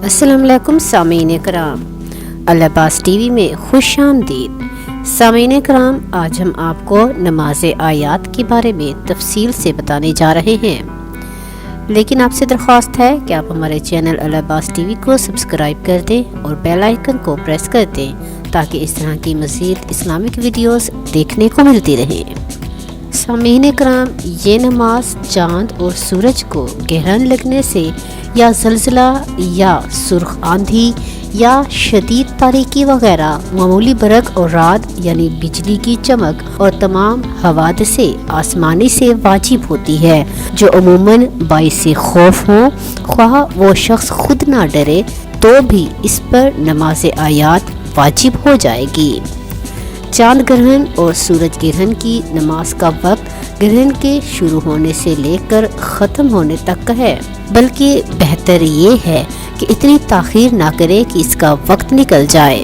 السلام علیکم سامعین کرام، العباس ٹی وی میں خوش آمدید۔ سامعین کرام، آج ہم آپ کو نماز آیات کے بارے میں تفصیل سے بتانے جا رہے ہیں، لیکن آپ سے درخواست ہے کہ آپ ہمارے چینل العباس ٹی وی کو سبسکرائب کر دیں اور بیل آئیکن کو پریس کر دیں تاکہ اس طرح کی مزید اسلامک ویڈیوز دیکھنے کو ملتی رہیں۔ سامعین کرام، یہ نماز چاند اور سورج کو گرہن لگنے سے یا زلزلہ یا سرخ آندھی یا شدید تاریکی وغیرہ، معمولی برق اور رعد یعنی بجلی کی چمک اور تمام حوادث آسمانی سے واجب ہوتی ہے جو عموماً باعث خوف ہوں، خواہ وہ شخص خود نہ ڈرے تو بھی اس پر نماز آیات واجب ہو جائے گی۔ چاند گرہن اور سورج گرہن کی نماز کا وقت گرہن کے شروع ہونے سے لے کر ختم ہونے تک کا ہے، بلکہ بہتر یہ ہے کہ اتنی تاخیر نہ کرے کہ اس کا وقت نکل جائے۔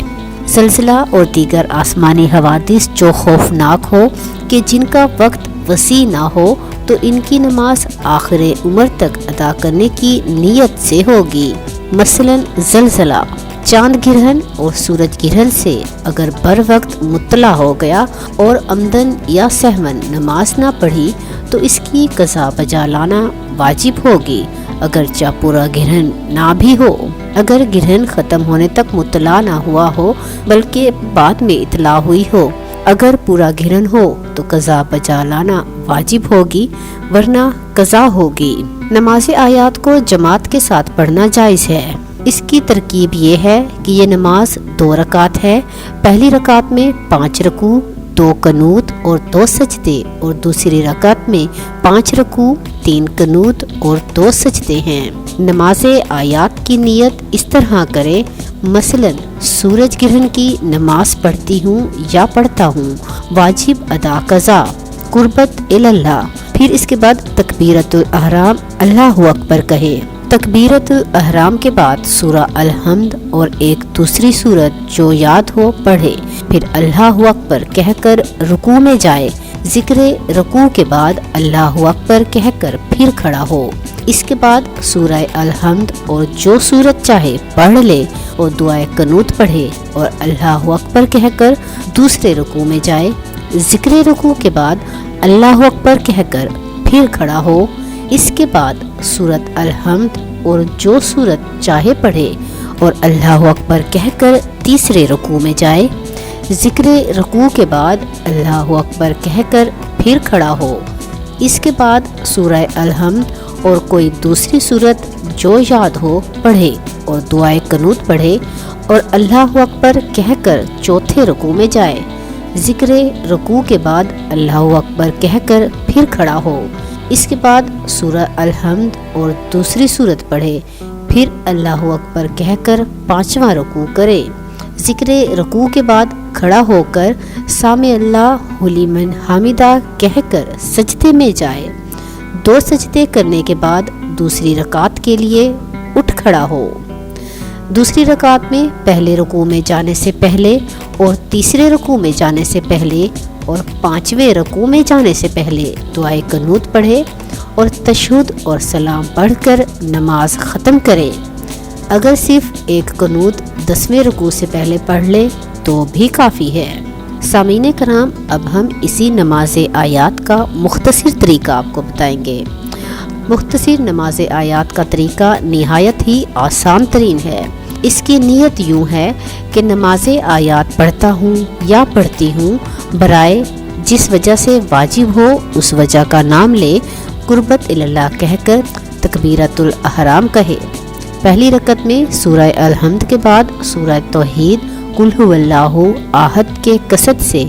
زلزلہ اور دیگر آسمانی حوادث جو خوفناک ہو کہ جن کا وقت وسیع نہ ہو تو ان کی نماز آخر عمر تک ادا کرنے کی نیت سے ہوگی۔ مثلاً زلزلہ، چاند گرہن اور سورج گرہن سے اگر بر وقت مطلع ہو گیا اور عمدن یا سہون نماز نہ پڑھی تو اس کی قضا بجا لانا واجب ہوگی، اگرچہ پورا گرہن نہ بھی ہو۔ اگر گرہن ختم ہونے تک مطلع نہ ہوا ہو بلکہ بعد میں اطلاع ہوئی ہو، اگر پورا گرہن ہو تو قضا بجا لانا واجب ہوگی ورنہ قضا ہوگی۔ نماز آیات کو جماعت کے ساتھ پڑھنا جائز ہے۔ اس کی ترکیب یہ ہے کہ یہ نماز 2 رکعت ہے۔ پہلی رکعت میں 5 رکوع، 2 قنوت اور 2 سجدے، اور دوسری رکعت میں 5 رکوع، 3 قنوت اور 2 سجدے ہیں۔ نماز آیات کی نیت اس طرح کرے، مثلا سورج گرہن کی نماز پڑھتی ہوں یا پڑھتا ہوں، واجب ادا قضا، قربت اللہ، پھر اس کے بعد تکبیرۃ الاحرام اللہ اکبر کہے۔ تکبیرۃ الاحرام کے بعد سورہ الحمد اور ایک دوسری سورت جو یاد ہو پڑھے، پھر اللہ اکبر کہہ کر رکوع میں جائے، ذکر رکوع کے بعد اللہ اکبر کہہ کر پھر کھڑا ہو۔ اس کے بعد سورہ الحمد اور جو سورت چاہے پڑھ لے اور دعائے قنوت پڑھے اور اللہ اکبر کہہ کر دوسرے رکوع میں جائے، ذکر رکوع کے بعد اللہ اکبر کہہ کر پھر کھڑا ہو۔ اس کے بعد سورت الحمد اور جو سورت چاہے پڑھے اور اللہ اکبر کہہ کر تیسرے رکوع میں جائے، ذکر رکوع کے بعد اللہ اکبر کہہ کر پھر کھڑا ہو۔ اس کے بعد سورہ الحمد اور کوئی دوسری سورت جو یاد ہو پڑھے اور دعائے قنوت پڑھے اور اللہ اکبر کہہ کر چوتھے رکوع میں جائے، ذکر رکوع کے بعد اللہ اکبر کہہ کر پھر کھڑا ہو۔ اس کے بعد سورہ الحمد اور دوسری سورت پڑھے، پھر اللہ اکبر کہہ کر 5واں رکوع کرے، ذکر رکوع کے بعد کھڑا ہو کر سامع اللہ لمن حمیدہ کہہ کر سجدے میں جائے۔ 2 سجدے کرنے کے بعد دوسری رکعت کے لیے اٹھ کھڑا ہو۔ دوسری رکعت میں پہلے رکوع میں جانے سے پہلے اور تیسرے رکوع میں جانے سے پہلے اور 5ویں رکوع میں جانے سے پہلے دعائے قنوت پڑھے اور تشہد اور سلام پڑھ کر نماز ختم کرے۔ اگر صرف ایک قنوت 10ویں رکوع سے پہلے پڑھ لے تو بھی کافی ہے۔ سامعین کرام، اب ہم اسی نماز آیات کا مختصر طریقہ آپ کو بتائیں گے۔ مختصر نماز آیات کا طریقہ نہایت ہی آسان ترین ہے۔ اس کی نیت یوں ہے کہ نماز آیات پڑھتا ہوں یا پڑھتی ہوں، برائے جس وجہ سے واجب ہو اس وجہ کا نام لے، قربت اللہ کہہ کر تکبیرۃ الاحرام کہے۔ پہلی رکعت میں سورہ الحمد کے بعد سورہ توحید قل ھو اللہ احد کے قصد سے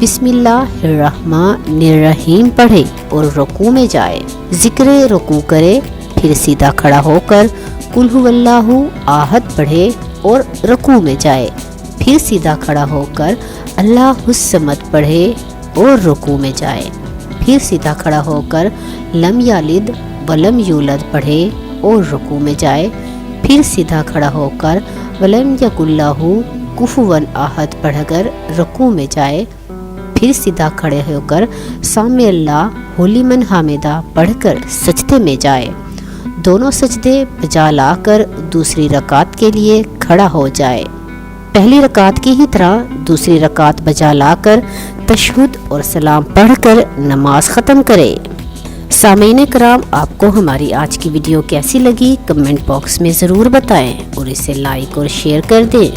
بسم اللہ الرحمن الرحیم پڑھے اور رکوع میں جائے، ذکر رکوع کرے، پھر سیدھا کھڑا ہو کر قل ھو اللہ احد پڑھے اور رکوع میں جائے، پھر سیدھا کھڑا ہو کر اللہ الصمد پڑھے اور رکوع میں جائے، پھر سیدھا کھڑا ہو کر لم یلد ولم یولد پڑھے اور رکوع میں جائے، پھر سیدھا کھڑا ہو کر ولم یکن لہ کفوا احد پڑھ کر رکوع میں جائے، پھر سیدھا کھڑے ہو کر سامع اللہ لمن حمیدہ پڑھ کر سجدے میں جائے۔ دونوں سجدے بجا لا کر دوسری رکعت کے لیے کھڑا ہو جائے۔ پہلی رکعت کی ہی طرح دوسری رکعت بجا لا کر تشہد اور سلام پڑھ کر نماز ختم کرے۔ سامعین کرام، آپ کو ہماری آج کی ویڈیو کیسی لگی کمنٹ باکس میں ضرور بتائیں اور اسے لائک اور شیئر کر دیں۔